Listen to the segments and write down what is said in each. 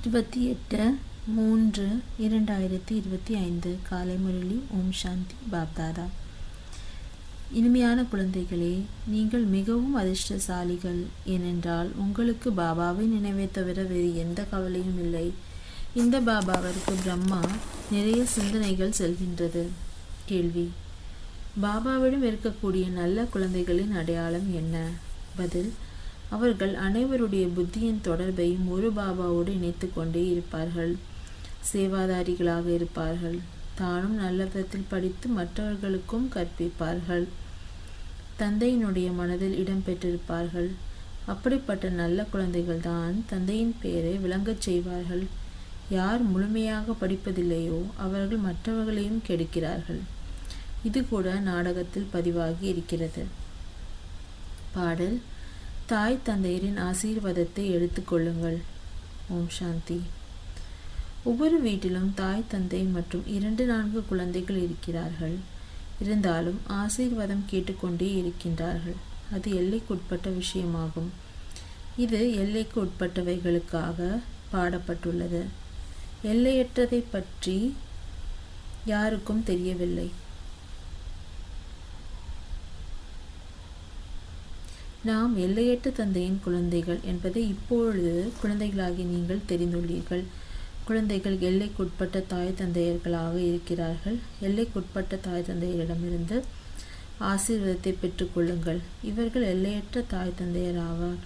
28/3/2025 காலை முரளி. ஓம் சாந்தி. பாப்தாதா. இனிமையான குழந்தைகளே, நீங்கள் மிகவும் அதிர்ஷ்டசாலிகள். ஏனென்றால் உங்களுக்கு பாபாவின் நினைவை தவிர வேறு எந்த கவலையும் இல்லை. இந்த பாபாவிற்கு பிரம்மா நிறைய சிந்தனைகள் செல்கின்றது. கேள்வி: பாபாவிடம் இருக்கக்கூடிய நல்ல குழந்தைகளின் அடையாளம் என்ன? பதில்: அவர்கள் அனைவருடைய புத்தியின் தொடர்பையும் ஒரு பாபாவோடு இணைத்து கொண்டே இருப்பார்கள். சேவாதாரிகளாக இருப்பார்கள். தானும் நல்ல விதத்தில் படித்து மற்றவர்களுக்கும் கற்பிப்பார்கள். தந்தையினுடைய மனதில் இடம் பெற்றிருப்பார்கள். அப்படிப்பட்ட நல்ல குழந்தைகள் தான் தந்தையின் பெயரை விளங்கச் செய்வார்கள். யார் முழுமையாக படிப்பதில்லையோ அவர்கள் மற்றவர்களையும் கெடுக்கிறார்கள். இது கூட நாடகத்தில் பதிவாகி இருக்கிறது. பாடல்: தாய் தந்தையரின் ஆசீர்வாதத்தை எடுத்துக்கொள்ளுங்கள். ஓம் சாந்தி. ஒவ்வொரு வீட்டிலும் தாய் தந்தை மற்றும் 2-4 குழந்தைகள் இருக்கிறார்கள். இருந்தாலும் ஆசீர்வாதம் கேட்டுக்கொண்டே இருக்கின்றார்கள். அது எல்லைக்குட்பட்ட விஷயமாகும். இது எல்லைக்கு உட்பட்டவைகளுக்காக பாடப்பட்டுள்ளது. எல்லையற்றதை பற்றி யாருக்கும் தெரியவில்லை. நாம் எல்லையற்ற தந்தையின் குழந்தைகள் என்பதை இப்பொழுது குழந்தைகளாகி நீங்கள் தெரிந்துள்ளீர்கள். குழந்தைகள் எல்லைக்குட்பட்ட தாய் தந்தையர்களாக இருக்கிறார்கள். எல்லைக்குட்பட்ட தாய் தந்தையரிடமிருந்து ஆசீர்வாதத்தை பெற்றுக்கொள்ளுங்கள். இவர்கள் எல்லையற்ற தாய் தந்தையர் ஆவார்.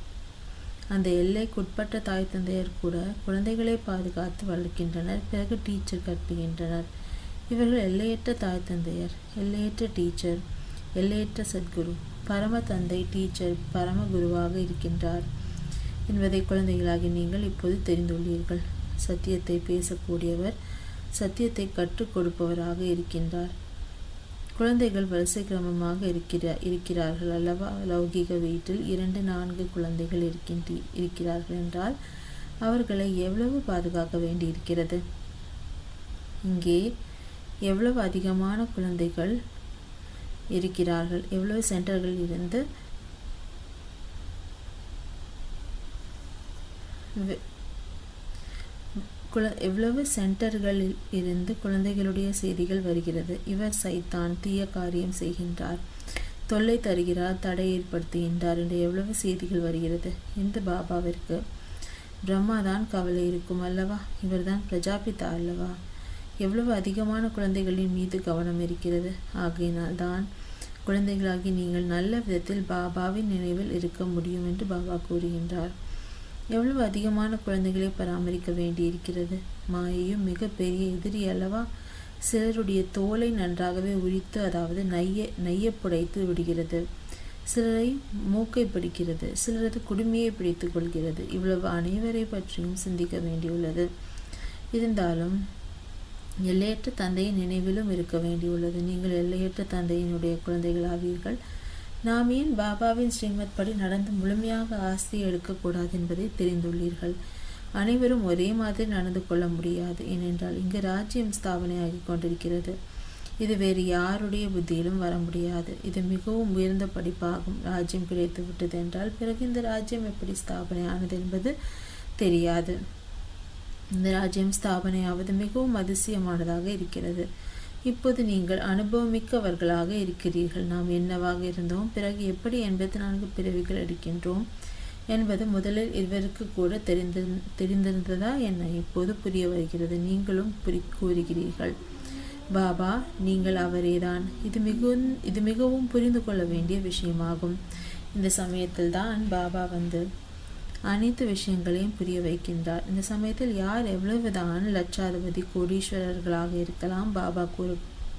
அந்த எல்லைக்குட்பட்ட தாய் தந்தையர் கூட குழந்தைகளை பாதுகாத்து வளர்க்கின்றனர். பிறகு டீச்சர் கற்பிக்கின்றனர். இவர்கள் எல்லையற்ற தாய் தந்தையர், எல்லையற்ற டீச்சர், எல்லையற்ற சத்குரு. பரம தந்தை டீச்சர் பரம குருவாக இருக்கின்றார் என்பதை குழந்தைகளாகி நீங்கள் இப்போது தெரிந்துள்ளீர்கள். சத்தியத்தை பேசக்கூடியவர் சத்தியத்தை கற்றுக் கொடுப்பவராக இருக்கின்றார். குழந்தைகள் வரிசை கிரமமாக இருக்கிறார்கள் அல்லவா? லௌகீக வீட்டில் 2-4 குழந்தைகள் இருக்கிறார்கள் என்றால் அவர்களை எவ்வளவு பாதுகாக்க வேண்டி இருக்கிறது. இங்கே எவ்வளவு அதிகமான குழந்தைகள் இருக்கிறார்கள். எவ்வளவு சென்டர்களில் இருந்து குழந்தைகளுடைய செய்திகள் வருகிறது. இவர் சைத்தான், தீய காரியம் செய்கின்றார், தொல்லை தருகிறார், தடை ஏற்படுத்துகின்றார் என்று எவ்வளவு செய்திகள் வருகிறது. இந்த பாபாவிற்கு பிரம்மாதான் கவலை இருக்கும் அல்லவா? இவர்தான் பிரஜாபிதா அல்லவா? எவ்வளவு அதிகமான குழந்தைகளின் மீது கவனம் இருக்கிறது. ஆகையினால் தான் குழந்தைகளாகி நீங்கள் நல்ல விதத்தில் பாபாவின் நினைவில் இருக்க முடியும் என்று பாபா கூறுகின்றார். எவ்வளவு அதிகமான குழந்தைகளை பராமரிக்க வேண்டி இருக்கிறது. மாயையும் மிக பெரிய எதிரி அல்லவா? சிலருடைய தோலை நன்றாகவே உரித்து, அதாவது நைய புடைத்து விடுகிறது. சிலரை மூக்கை பிடிக்கிறது. சிலரது குடுமையை பிடித்து கொள்கிறது. இவ்வளவு அனைவரை பற்றியும் சிந்திக்க வேண்டியுள்ளது. இருந்தாலும் எல்லையற்ற தந்தையின் நினைவிலும் இருக்க வேண்டியுள்ளது. நீங்கள் எல்லையற்ற தந்தையினுடைய குழந்தைகளாவீர்கள். நாம் ஏன் பாபாவின் ஸ்ரீமத் படி நடந்து முழுமையாக ஆஸ்தியை எடுக்கக்கூடாது என்பதை தெரிந்துள்ளீர்கள். அனைவரும் ஒரே மாதிரி நடந்து கொள்ள முடியாது. ஏனென்றால் இங்கு ராஜ்யம் ஸ்தாபனை ஆகி கொண்டிருக்கிறது. இது வேறு யாருடைய புத்தியிலும் வர முடியாது. இது மிகவும் உயர்ந்த படிப்பாகும். ராஜ்யம் கிடைத்து விட்டது என்றால் பிறகு இந்த ராஜ்யம் எப்படி ஸ்தாபனை ஆனது என்பது தெரியாது. இந்த ராஜ்யம் ஸ்தாபனையாவது மிகவும் அதிசயமானதாக இருக்கிறது. இப்போது நீங்கள் அனுபவமிக்கவர்களாக இருக்கிறீர்கள். நாம் என்னவாக இருந்தோம், பிறகு எப்படி 84 பிறவிகள் எடுக்கின்றோம் என்பது முதலில் இவருக்கு கூட தெரிந்திருந்ததா என்ன? இப்போது புரிய வருகிறது. நீங்களும் கூறுகிறீர்கள், பாபா நீங்கள் அவரேதான். இது மிகவும் புரிந்து கொள்ள வேண்டிய விஷயமாகும். இந்த சமயத்தில் தான் பாபா வந்து அனைத்து விஷயங்களையும் புரிய வைக்கின்றார். இந்த சமயத்தில் யார் எவ்வளவுதான் லட்சாதிபதி கோடீஸ்வரர்களாக இருக்கலாம், பாபா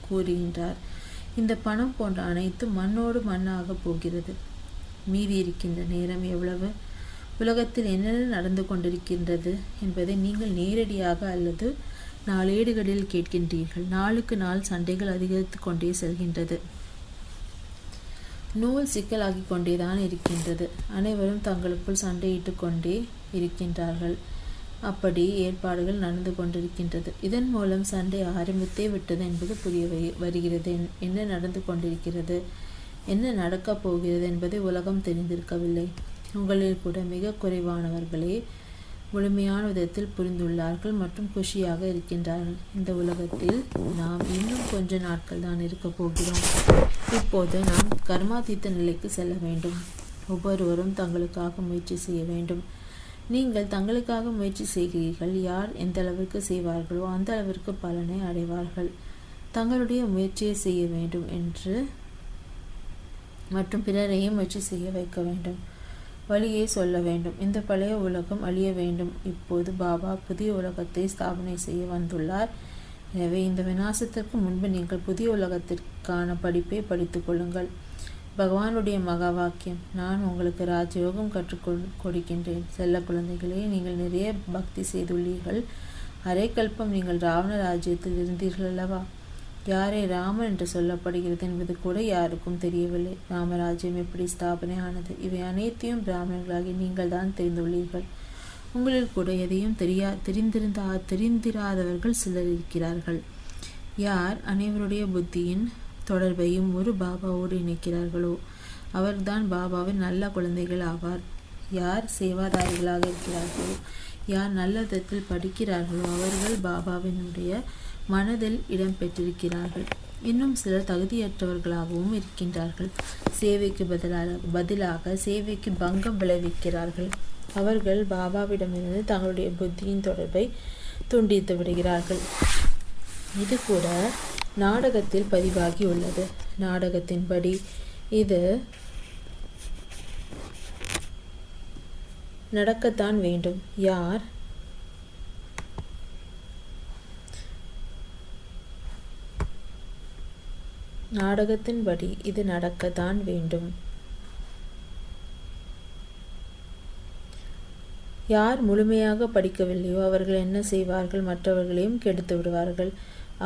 கூறுகின்றார், இந்த பணம் போன்ற அனைத்தும் மண்ணோடு மண்ணாக போகிறது. மீதி இருக்கின்ற நேரம் எவ்வளவு? உலகத்தில் என்னென்ன நடந்து கொண்டிருக்கின்றது என்பதை நீங்கள் நேரடியாக அல்லது நாளேடுகளில் கேட்கின்றீர்கள். நாளுக்கு நாள் சண்டைகள் அதிகரித்து கொண்டே செல்கின்றது. நூல் சிக்கலாகி கொண்டேதான் இருக்கின்றது. அனைவரும் தங்களுக்குள் சண்டையிட்டு கொண்டே இருக்கின்றார்கள். அப்படி ஏற்பாடுகள் நடந்து கொண்டிருக்கின்றது. இதன் மூலம் சண்டை ஆரம்பித்தே விட்டது என்பது புரிய வருகிறது. என்ன நடந்து கொண்டிருக்கிறது, என்ன நடக்கப் போகிறது என்பதை உலகம் தெரிந்திருக்கவில்லை. உங்களில் கூட மிக குறைவானவர்களே முழுமையான விதத்தில் புரிந்துள்ளார்கள் மற்றும் குஷியாக இருக்கின்றார்கள். இந்த உலகத்தில் நாம் இன்னும் கொஞ்ச நாட்கள் தான் இருக்கப் போகிறோம். இப்போது நாம் கர்மாதீத்த நிலைக்கு செல்ல வேண்டும். ஒவ்வொருவரும் தங்களுக்காக முயற்சி செய்ய வேண்டும். நீங்கள் தங்களுக்காக முயற்சி செய்கிறீர்கள். யார் எந்த அளவிற்கு செய்வார்களோ அந்த அளவிற்கு பலனை அடைவார்கள். தங்களுடைய முயற்சியை செய்ய வேண்டும் என்று மற்றும் பிறரையும் முயற்சி செய்ய வைக்க வேண்டும். வழியை சொல்ல வேண்டும். இந்த பழைய உலகம் அழிய வேண்டும். இப்போது பாபா புதிய உலகத்தை ஸ்தாபனை செய்ய வந்துள்ளார். எனவே இந்த விநாசத்திற்கு முன்பு நீங்கள் புதிய உலகத்திற்கான படிப்பை படித்துக் கொள்ளுங்கள். பகவானுடைய மகா வாக்கியம், நான் உங்களுக்கு ராஜயோகம் கற்றுக் கொடுக்கின்றேன். செல்ல குழந்தைகளே, நீங்கள் நிறைய பக்தி செய்துள்ளீர்கள். அரை கல்பம் நீங்கள் ராவண ராஜ்யத்தில் இருந்தீர்கள் அல்லவா? யாரை ராமன் என்று சொல்லப்படுகிறது என்பது கூட யாருக்கும் தெரியவில்லை. ராமராஜ்யம் எப்படி ஸ்தாபனை ஆனது, இவை அனைத்தையும் பிராமணர்களாகி நீங்கள் தான் தெரிந்துள்ளீர்கள். உங்களில் கூட எதையும் தெரிந்திராதவர்கள் சிலர் இருக்கிறார்கள். யார் அனைவருடைய புத்தியின் தொடர்பையும் ஒரு பாபாவோடு இணைக்கிறார்களோ அவர்தான் பாபாவின் நல்ல குழந்தைகள் ஆவார். யார் சேவாதாரிகளாக இருக்கிறார்களோ, யார் நல்ல விதத்தில் படிக்கிறார்களோ அவர்கள் பாபாவினுடைய மனதில் இடம் பெற்றிருக்கிறார்கள். இன்னும் சிலர் தகுதியற்றவர்களாகவும் இருக்கின்றார்கள். சேவைக்கு பதிலாக சேவைக்கு பங்கம் விளைவிக்கிறார்கள். அவர்கள் பாபாவிடமிருந்து தங்களுடைய புத்தியின் தொடர்பை துண்டித்து விடுகிறார்கள். இது கூட நாடகத்தில் பதிவாகி உள்ளது. நாடகத்தின்படி இது நடக்கத்தான் வேண்டும். யார் நாடகத்தின்படி இது நடக்கத்தான் வேண்டும். யார் முழுமையாக படிக்கவில்லையோ அவர்கள் என்ன செய்வார்கள்? மற்றவர்களையும் கெடுத்து விடுவார்கள்.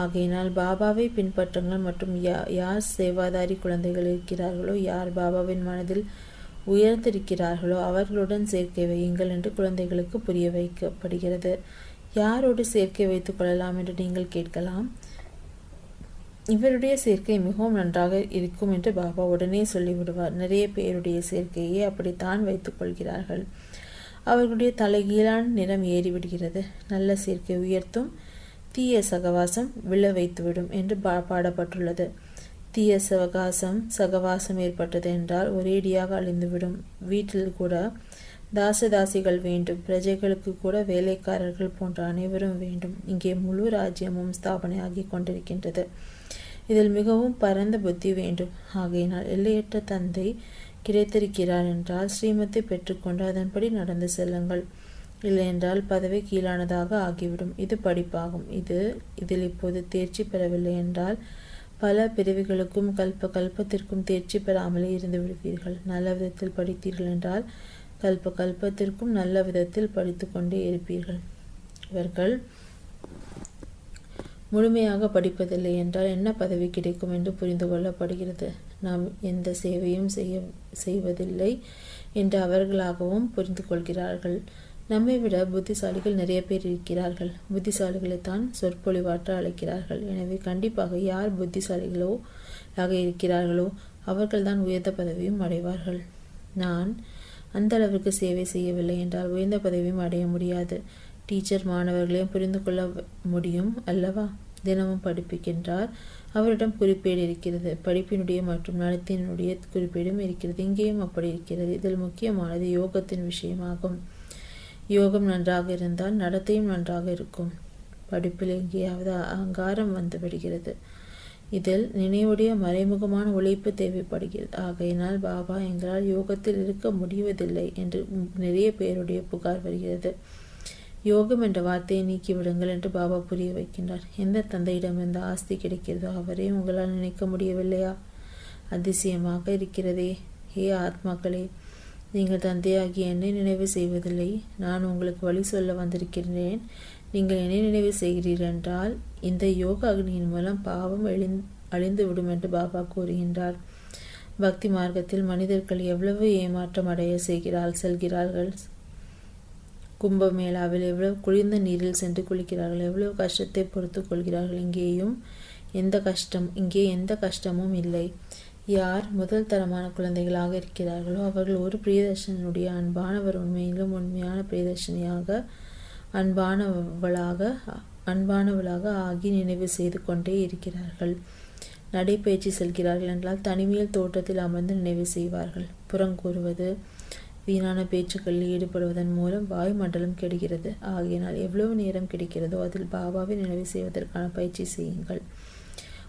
ஆகையினால் பாபாவை பின்பற்றுங்கள் மற்றும் யார் சேவாதாரி குழந்தைகள் இருக்கிறார்களோ, யார் பாபாவின் மனதில் உயர்ந்திருக்கிறார்களோ அவர்களுடன் சேர்க்கை வையுங்கள் என்று குழந்தைகளுக்கு புரிய வைக்கப்படுகிறது. யாரோடு சேர்க்கை வைத்துக் கொள்ளலாம் என்று நீங்கள் கேட்கலாம். இவருடைய சேர்க்கை மிகவும் நன்றாக இருக்கும் என்று பாபா உடனே சொல்லிவிடுவார். நிறைய பேருடைய சேர்க்கையை அப்படித்தான் வைத்துக் கொள்கிறார்கள். அவர்களுடைய தலைகீழான நிறம் ஏறிவிடுகிறது. நல்ல சேர்க்கை உயர்த்தும், தீய சகவாசம் விழ வைத்துவிடும் என்று பாடப்பட்டுள்ளது. தீய சகவாசம் ஏற்பட்டது என்றால் ஒரேடியாக அழிந்துவிடும். வீட்டில் கூட தாசதாசிகள் வேண்டும், பிரஜைகளுக்கு கூட வேலைக்காரர்கள் போன்ற அனைவரும் வேண்டும். இங்கே முழு ராஜ்யமும் ஸ்தாபனை ஆகி கொண்டிருக்கின்றது. இதில் மிகவும் பரந்த புத்தி வேண்டும். ஆகையினால் எல்லையற்ற தந்தை கிடைத்திருக்கிறார் என்றால் ஸ்ரீமத்தை பெற்றுக்கொண்டு அதன்படி நடந்து செல்லுங்கள். இல்லையென்றால் பதவி கீழானதாக ஆகிவிடும். இது படிப்பாகும். இதில் இப்போது தேர்ச்சி பெறவில்லை என்றால் பல பிரிவுகளுக்கும் கல்பத்திற்கும் தேர்ச்சி பெறாமலே இருந்து விடுவீர்கள். நல்ல விதத்தில் படித்தீர்கள் என்றால் கல்பத்திற்கும் நல்ல விதத்தில் படித்து கொண்டே இருப்பீர்கள். இவர்கள் முழுமையாக படிப்பதில்லை என்றால் என்ன பதவி கிடைக்கும் என்று புரிந்து கொள்ளப்படுகிறது. நாம் எந்த சேவையும் செய்வதில்லை என்று அவர்களாகவும் புரிந்து கொள்கிறார்கள். நம்மை விட புத்திசாலிகள் நிறைய பேர் இருக்கிறார்கள். புத்திசாலிகளைத்தான் சொற்பொழிவாற்ற அழைக்கிறார்கள். எனவே கண்டிப்பாக யார் புத்திசாலிகளாக இருக்கிறார்களோ அவர்கள்தான் உயர்ந்த பதவியும் அடைவார்கள். நான் அந்த அளவுக்கு சேவை செய்யவில்லை என்றால் உயர்ந்த பதவியும் அடைய முடியாது. டீச்சர் மாணவர்களையும் புரிந்து கொள்ள முடியும் அல்லவா? தினமும் படிப்பிக்கின்றார். அவரிடம் குறிப்பேடு இருக்கிறது. படிப்பினுடைய மற்றும் நடத்தினுடைய குறிப்பேடும் இருக்கிறது. இங்கேயும் அப்படி இருக்கிறது. இதில் முக்கியமானது யோகத்தின் விஷயமாகும். யோகம் நன்றாக இருந்தால் நடத்தையும் நன்றாக இருக்கும். படிப்பில் எங்கேயாவது அகங்காரம் வந்து விடுகிறது. இதில் நினைவுடைய மறைமுகமான உழைப்பு தேவைப்படுகிறது. ஆகையினால் பாபா எங்களால் யோகத்தில் இருக்க முடிவதில்லை என்று நிறைய பேருடைய புகார் வருகிறது. யோகம் என்ற வார்த்தையை நீக்கிவிடுங்கள் என்று பாபா புரிய வைக்கின்றார். எந்த தந்தையிடம் இந்த ஆஸ்தி கிடைக்கிறதோ அவரை உங்களால் நினைக்க முடியவில்லையா? அதிசயமாக இருக்கிறதே. ஏ ஆத்மாக்களே, நீங்கள் தந்தையாகிய என்னை நினைவு செய்வதில்லை. நான் உங்களுக்கு வழி சொல்ல வந்திருக்கிறேன். நீங்கள் என்னை நினைவு செய்கிறீர்கள் என்றால் இந்த யோக அக்னியின் மூலம் பாவம் அழிந்துவிடும் என்று பாபா கூறுகின்றார். பக்தி மார்க்கத்தில் மனிதர்கள் எவ்வளவு ஏமாற்றம் அடைய செல்கிறார்கள். கும்பமேளாவில் எவ்வளவு குளிர்ந்த நீரில் சென்று குளிக்கிறார்கள். எவ்வளவு கஷ்டத்தை பொறுத்து கொள்கிறார்கள். இங்கே எந்த கஷ்டமும் இல்லை. யார் முதல் தரமான குழந்தைகளாக இருக்கிறார்களோ அவர்கள் ஒரு பிரியதர்ஷனுடைய அன்பானவர், உண்மையிலும் உண்மையான பிரியதர்ஷனியாக அன்பானவளாக ஆகி நினைவு செய்து கொண்டே இருக்கிறார்கள். நடைபயிற்சி செல்கிறார்கள் என்றால் தனிமையில் தோட்டத்தில் அமர்ந்து நினைவு செய்வார்கள். புறங்கூறுவது, வீணான பேச்சுக்களில் ஈடுபடுவதன் மூலம் வாயு மண்டலம் கெடுகிறது. ஆகையினால் எவ்வளவு நேரம் கிடைக்கிறதோ அதில் பாபாவை நினைவு செய்வதற்கான பயிற்சி செய்யுங்கள்.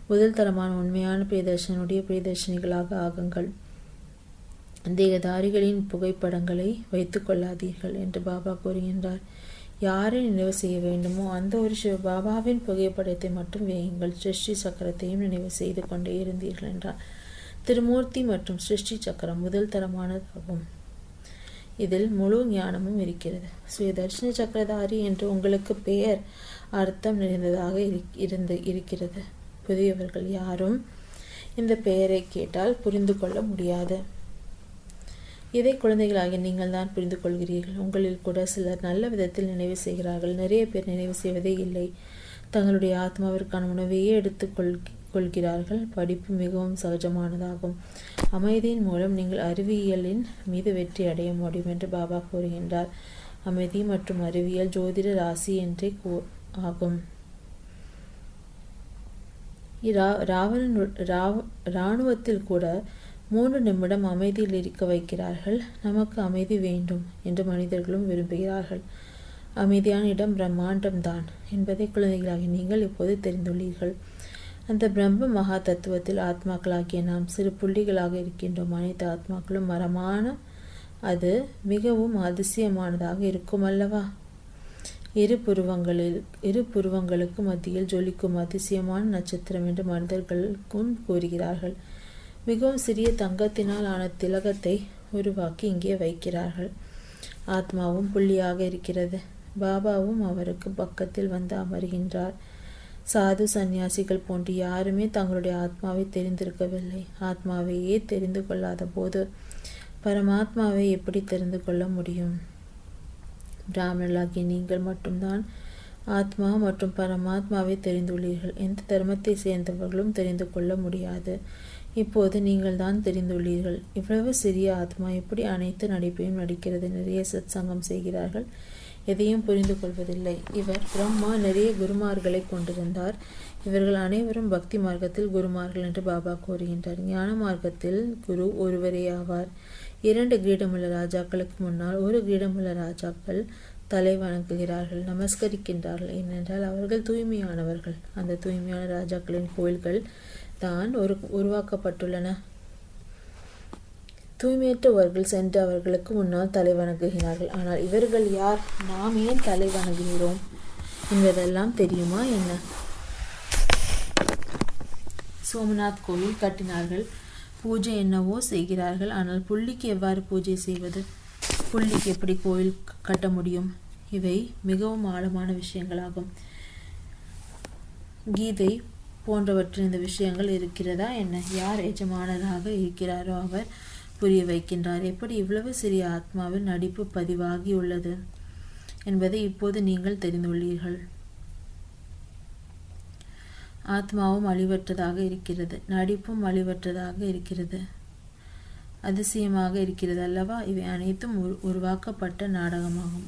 முதல் தரமான உண்மையான பிரியதர்ஷனுடைய பிரியதர்ஷினிகளாக ஆகுங்கள். தேகதாரிகளின் புகைப்படங்களை வைத்துக் கொள்ளாதீர்கள் என்று பாபா கூறுகின்றார். யாரை நினைவு செய்ய வேண்டுமோ அந்த ஒரு பாபாவின் புகைப்படத்தை மட்டும் வேயுங்கள். சிருஷ்டி சக்கரத்தையும் நினைவு செய்து கொண்டே இருந்தீர்கள் என்றார். திருமூர்த்தி மற்றும் சிருஷ்டி சக்கரம் முதல் தரமானதாகும். இதில் முழு ஞானமும் இருக்கிறது. சுயதர்ஷன சக்கரதாரி என்று உங்களுக்கு பெயர் அர்த்தம் நிறைந்ததாக இருக்கிறது. புதியவர்கள் யாரும் இந்த பெயரை கேட்டால் புரிந்து கொள்ள முடியாது. இதை குழந்தைகளாகிய நீங்கள் தான் புரிந்து கொள்கிறீர்கள். உங்களில் கூட சிலர் நல்ல விதத்தில் நினைவு செய்கிறார்கள். நிறைய பேர் நினைவு செய்வதே இல்லை. தங்களுடைய ஆத்மாவிற்கான உணவையே கொள்கிறார்கள். படிப்பு மிகவும் சகஜமானதாகும். அமைதியின் மூலம் நீங்கள் அறிவியலின் மீது வெற்றி அடைய முடியும் என்று பாபா கூறுகின்றார். அமைதி மற்றும் அறிவியல் ஜோதிட ராசி என்றே ஆகும். இராணுவத்தில் கூட 3 நிமிடம் அமைதியில் இருக்க வைக்கிறார்கள். நமக்கு அமைதி வேண்டும் என்று மனிதர்களும் விரும்புகிறார்கள். அமைதியான இடம் பிரம்மாண்டம்தான் என்பதை குழந்தைகளாகி நீங்கள் இப்போது தெரிந்துள்ளீர்கள். அந்த பிரம்ம மகா தத்துவத்தில் ஆத்மாக்களாகிய நாம் சிறு புள்ளிகளாக இருக்கின்றோம். அனைத்து ஆத்மாக்களும் மரமான அது மிகவும் அதிசயமானதாக இருக்கும் அல்லவா? இரு புருவங்களுக்கு மத்தியில் ஜொலிக்கும் அதிசயமான நட்சத்திரம் என்று மனிதர்களுக்கும் கூறுகிறார்கள். மிகவும் சிறிய தங்கத்தினால் ஆன திலகத்தை உருவாக்கி இங்கே வைக்கிறார்கள். ஆத்மாவும் புள்ளியாக இருக்கிறது. பாபாவும் அவருக்கு பக்கத்தில் வந்து அமர்கின்றார். சாது சந்நியாசிகள் போன்று யாருமே தங்களுடைய ஆத்மாவை தெரிந்திருக்கவில்லை. ஆத்மாவையே தெரிந்து கொள்ளாத போது பரமாத்மாவை எப்படி தெரிந்து கொள்ள முடியும்? பிராமணர்களாகிய நீங்கள் மட்டும்தான் ஆத்மா மற்றும் பரமாத்மாவை தெரிந்துள்ளீர்கள். எந்த தர்மத்தை சேர்ந்தவர்களும் தெரிந்து கொள்ள முடியாது. இப்போது நீங்கள் தான் தெரிந்துள்ளீர்கள். இவ்வளவு சிறிய ஆத்மா எப்படி அனைத்து நடிப்பையும் நடிக்கிறது? நிறைய சத்சங்கம் செய்கிறார்கள், எதையும் புரிந்து கொள்வதில்லை. இவர் பிரம்மா நிறைய குருமார்களை கொண்டிருந்தார். இவர்கள் அனைவரும் பக்தி மார்க்கத்தில் குருமார்கள் என்று பாபா கூறுகின்றார். ஞான மார்க்கத்தில் குரு ஒருவரே ஆவார். 2 கிரீடமுள்ள ராஜாக்களுக்கு முன்னால் 1 கிரீடமுள்ள ராஜாக்கள் தலை வணங்குகிறார்கள், நமஸ்கரிக்கின்றார்கள். ஏனென்றால் அவர்கள் தூய்மையானவர்கள். அந்த தூய்மையான ராஜாக்களின் கோயில்கள் தான் உருவாக்கப்பட்டுள்ளன. தூய்மையற்றவர்கள் சென்று அவர்களுக்கு முன்னால் தலை வணங்குகிறார்கள். ஆனால் இவர்கள் யார்? நாம் ஏன் தலை வணங்குகிறோம் என்பதெல்லாம் தெரியுமா என்ன? சோமநாத் கோயில் கட்டினார்கள், பூஜை என்னவோ செய்கிறார்கள். ஆனால் புள்ளிக்கு எவ்வாறு பூஜை செய்வது? புள்ளிக்கு எப்படி கோயில் கட்ட முடியும்? இவை மிகவும் ஆழமான விஷயங்களாகும். கீதை போன்றவற்றில் இந்த விஷயங்கள் இருக்கிறதா என்ன? யார் எஜமானராக இருக்கிறாரோ அவர் புரிய வைக்கின்றார். எப்படி இவ்வளவு சிறிய ஆத்மாவில் நடிப்பு பதிவாகி உள்ளது என்பதை இப்போது நீங்கள் தெரிந்துள்ளீர்கள். ஆத்மாவும் அழிவற்றதாக இருக்கிறது, நடிப்பும் அழிவற்றதாக இருக்கிறது. அதிசயமாக இருக்கிறது அல்லவா? இவை அனைத்தும் உருவாக்கப்பட்ட நாடகமாகும்.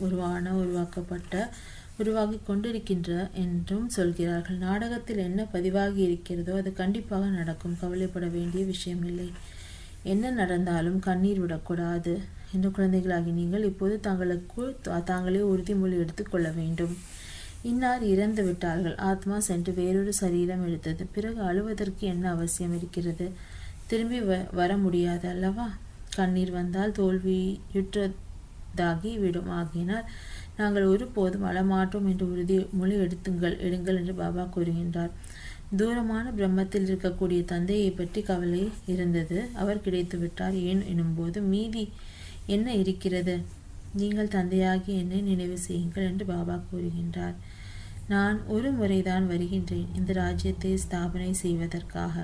உருவாகி கொண்டிருக்கின்ற என்றும் சொல்கிறார்கள். நாடகத்தில் என்ன பதிவாகி இருக்கிறதோ அது கண்டிப்பாக நடக்கும். கவலைப்பட வேண்டிய விஷயமில்லை. என்ன நடந்தாலும் கண்ணீர் விடக்கூடாது என்று குழந்தைகளாகி நீங்கள் இப்போது தாங்களே உறுதிமொழி எடுத்துக்கொள்ள வேண்டும். இன்னார் இறந்து விட்டார்கள். ஆத்மா சென்று வேறொரு சரீரம் எடுத்தது. பிறகு அழுவதற்கு என்ன அவசியம் இருக்கிறது? திரும்பி வர முடியாது அல்லவா? கண்ணீர் வந்தால் தோல்வியுற்றதாகி விடும். ஆகினால் நாங்கள் ஒருபோதும் அழமாட்டோம் என்று உறுதிமொழி எடுங்கள் என்று பாபா கூறுகின்றார். தூரமான பிரம்மத்தில் இருக்கக்கூடிய தந்தையை பற்றி கவலை இருந்தது. அவர் கிடைத்து விட்டார். ஏன் எனும்போது மீதி என்ன இருக்கிறது? நீங்கள் தந்தையாகி என்னை நினைவு செய்யுங்கள் என்று பாபா கூறுகின்றார். நான் ஒரு முறைதான் வருகின்றேன் இந்த ராஜ்யத்தை ஸ்தாபனை செய்வதற்காக.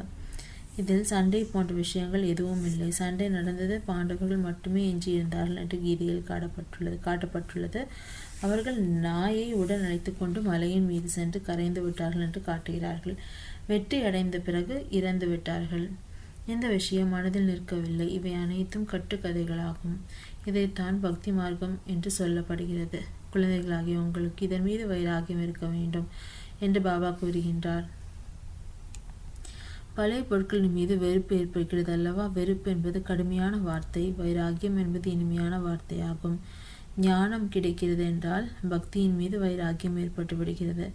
இதில் சண்டை போன்ற விஷயங்கள் எதுவும் இல்லை. சண்டை நடந்தது, பாண்டவர்கள் மட்டுமே எஞ்சியிருந்தார்கள் என்று கீதையில் காட்டப்பட்டுள்ளது. அவர்கள் நாயை உடன் அழைத்து கொண்டு மலையின் மீது சென்று கரைந்து விட்டார்கள் என்று காட்டுகிறார்கள். வெற்றி அடைந்த பிறகு இறந்து விட்டார்கள். இந்த விஷயம் மனதில் நிற்கவில்லை. இவை அனைத்தும் கட்டுக்கதைகளாகும். இதைத்தான் பக்தி மார்க்கம் என்று சொல்லப்படுகிறது. குழந்தைகளாகிய உங்களுக்கு இதன் மீது வைராகியம் இருக்க வேண்டும் என்று பாபா கூறுகின்றார். பழைய பொருட்களின் மீது வெறுப்பு ஏற்படுகிறது அல்லவா? வெறுப்பு என்பது கடுமையான வார்த்தை, வைராகியம் என்பது இனிமையான வார்த்தையாகும். ஞானம் கிடைக்கிறது என்றால் பக்தியின் மீது வைராகியம் ஏற்பட்டு விடுகிறது.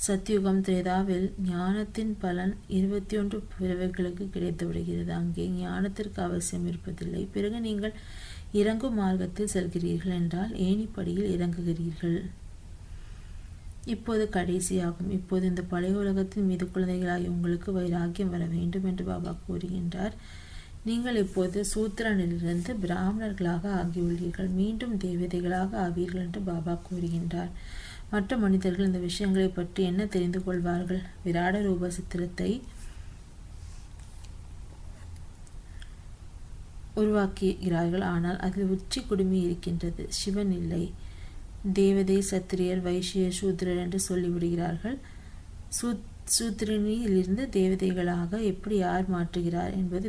சத்யுகம் திரேதாவில் ஞானத்தின் பலன் 21 பிறவைகளுக்கு கிடைத்து விடுகிறது. அங்கே ஞானத்திற்கு அவசியம் இருப்பதில்லை. பிறகு நீங்கள் இறங்கும் மார்க்கத்தில் செல்கிறீர்கள் என்றால் ஏணிப்படியில் இறங்குகிறீர்கள். இப்போது கடைசியாகும். இப்போது இந்த பழைய உலகத்தின் மீது குழந்தைகளாகி உங்களுக்கு வைராகியம் வர வேண்டும் என்று பாபா கூறுகின்றார். நீங்கள் இப்போது சூத்திரனிலிருந்து பிராமணர்களாக ஆகியுள்ளீர்கள். மீண்டும் தேவதைகளாக ஆவீர்கள் என்று பாபா கூறுகின்றார். மற்ற மனிதர்கள் இந்த விஷயங்களை பற்றி என்ன தெரிந்து கொள்வார்கள்? விராட ரூப சித்திரத்தை உருவாக்குகிறார்கள், ஆனால் அதில் உச்சி குடுமி இருக்கின்றது, சிவன் இல்லை. தேவதை, சத்திரியர், வைஷ்யர், சூத்திரர் என்று சொல்லிவிடுகிறார்கள். சூத்திரனிலிருந்து தேவதைகளாக எப்படி யார் மாற்றுகிறார் என்பது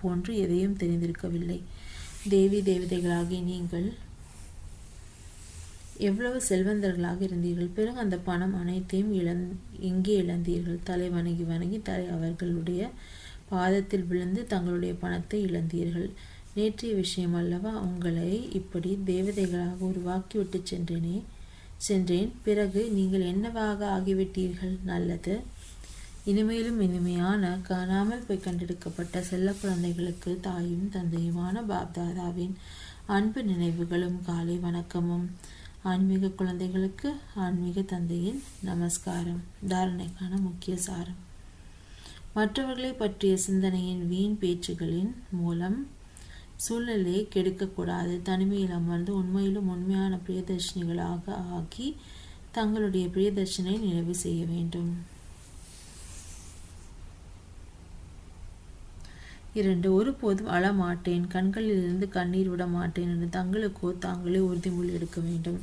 போன்று எதையும் தெரிந்திருக்கவில்லை. தேவதைகளாகி நீங்கள் எவ்வளவு செல்வந்தர்களாக இருந்தீர்கள். பிறகு அந்த பணம் அனைத்தையும் எங்கே இழந்தீர்கள்? தலை வணங்கி அவர்களுடைய பாதத்தில் விழுந்து தங்களுடைய பணத்தை இழந்தீர்கள். நேற்றைய விஷயம் அல்லவா? உங்களை இப்படி தேவதைகளாக உருவாக்கிவிட்டு சென்றேன். பிறகு நீங்கள் என்னவாக ஆகிவிட்டீர்கள்? நல்லது. இனிமேலும் இனிமையான காணாமல் போய் கண்டெடுக்கப்பட்ட செல்ல குழந்தைகளுக்கு தாயும் தந்தையுமான பாப்தாதாவின் அன்பு நினைவுகளும் காலை வணக்கமும். ஆன்மீக குழந்தைகளுக்கு ஆன்மீக தந்தையின் நமஸ்காரம். தாரணைக்கான முக்கிய சாரம். மற்றவர்களை பற்றிய சிந்தனையின் வீண் பேச்சுகளின் மூலம் சூழ்நிலையை கெடுக்கக்கூடாது. தனிமையில் அமர்ந்து உண்மையிலும் உண்மையான பிரியதர்ஷினிகளாக ஆகி தங்களுடைய பிரியதர்ஷனை நிறைவு செய்ய வேண்டும். 2. ஒருபோதும் அழமாட்டேன், கண்களிலிருந்து கண்ணீர் விட மாட்டேன் என்று தங்களுக்கோ தாங்களே உறுதிமொழி எடுக்க வேண்டும்.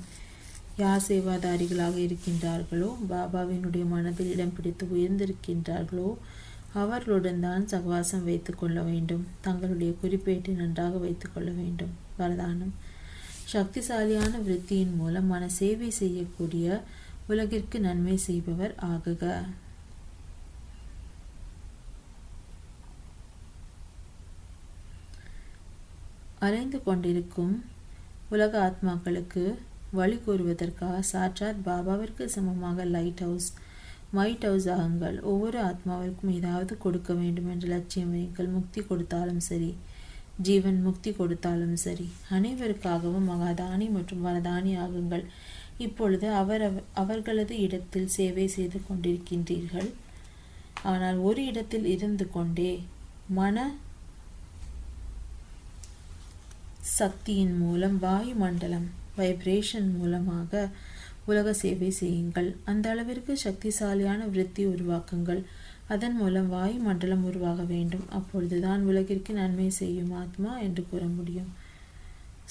யார் சேவாதாரிகளாக இருக்கின்றார்களோ, பாபாவினுடைய மனதில் இடம் பிடித்து உயர்ந்திருக்கின்றார்களோ அவர்களுடன் தான் சகவாசம் வைத்துக் கொள்ள வேண்டும். தங்களுடைய குறிப்பேட்டை நன்றாக வைத்துக் கொள்ள வேண்டும். வரதானம். சக்திசாலியான விருத்தியின் மூலம் மன சேவை செய்யக்கூடிய உலகிற்கு நன்மை செய்பவர் ஆகுக. அலைந்து கொண்டிருக்கும் உலக ஆத்மாக்களுக்கு வழி கூறுவதற்காக சாட்சாத் பாபாவிற்கு சமமாக மைட் ஹவுஸ் ஆகுங்கள். ஒவ்வொரு ஆத்மாவிற்கும் ஏதாவது கொடுக்க வேண்டும் என்ற லட்சியம் வையுங்கள். முக்தி கொடுத்தாலும் சரி, ஜீவன் முக்தி கொடுத்தாலும் சரி, அனைவருக்காகவும் மகாதானி மற்றும் வரதானி ஆகுங்கள். இப்பொழுது அவர்களது இடத்தில் சேவை செய்து கொண்டிருக்கின்றீர்கள். ஆனால் ஒரு இடத்தில் இருந்து கொண்டே மன சக்தியின் மூலம் வாயு மண்டலம் வைப்ரேஷன் மூலமாக உலக சேவை செய்யுங்கள். அந்த அளவிற்கு சக்திசாலியான விருத்தி உருவாக்குங்கள். அதன் மூலம் வாயு மண்டலம் உருவாக வேண்டும். அப்பொழுதுதான் உலகிற்கு நன்மை செய்யும் ஆத்மா என்று கூற முடியும்.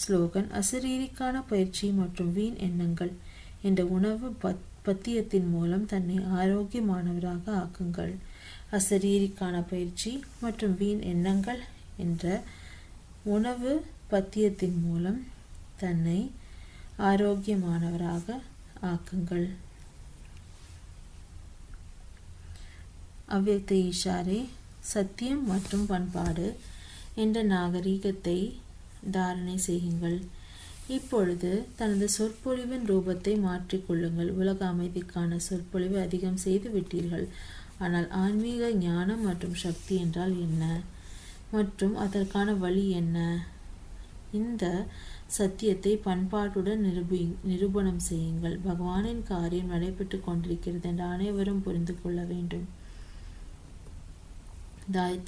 ஸ்லோகன். அசரீரிக்கான பயிற்சி மற்றும் வீண் எண்ணங்கள் என்ற உணவு பத்தியத்தின் மூலம் தன்னை ஆரோக்கியமானவராக ஆக்குங்கள். அசரீரிக்கான பயிற்சி மற்றும் வீண் எண்ணங்கள் என்ற உணவு பத்தியத்தின் மூலம் தன்னை ஆரோக்கியமானவராக ஆக்குங்கள். அவ்யக்த ஈஷாரே. சத்தியம் மற்றும் பண்பாடு என்ற நாகரீகத்தை தாரணை செய்யுங்கள். இப்பொழுது தனது சொற்பொழிவின் ரூபத்தை மாற்றிக்கொள்ளுங்கள். உலக அமைதிக்கான சொற்பொழிவு அதிகம் செய்து விட்டீர்கள். ஆனால் ஆன்மீக ஞானம் மற்றும் சக்தி என்றால் என்ன மற்றும் அதற்கான வழி என்ன? இந்த சத்தியத்தை பண்பாட்டுடன் நிரூபணம் செய்யுங்கள். பகவானின் காரியம் நடைபெற்று கொண்டிருக்கிறது என்று அனைவரும் புரிந்து கொள்ள வேண்டும்.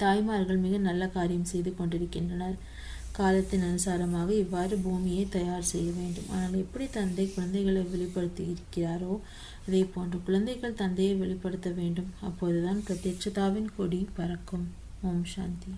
தாய்மார்கள் மிக நல்ல காரியம் செய்து கொண்டிருக்கின்றனர். காலத்தின் அனுசாரமாக இவ்வாறு பூமியை தயார் செய்ய வேண்டும். ஆனால் எப்படி தந்தை குழந்தைகளை வெளிப்படுத்தி இருக்கிறாரோ அதே போன்று குழந்தைகள் தந்தையை வெளிப்படுத்த வேண்டும். அப்போதுதான் பிரத்யட்சதாவின் கொடி பறக்கும். ஓம் சாந்தி.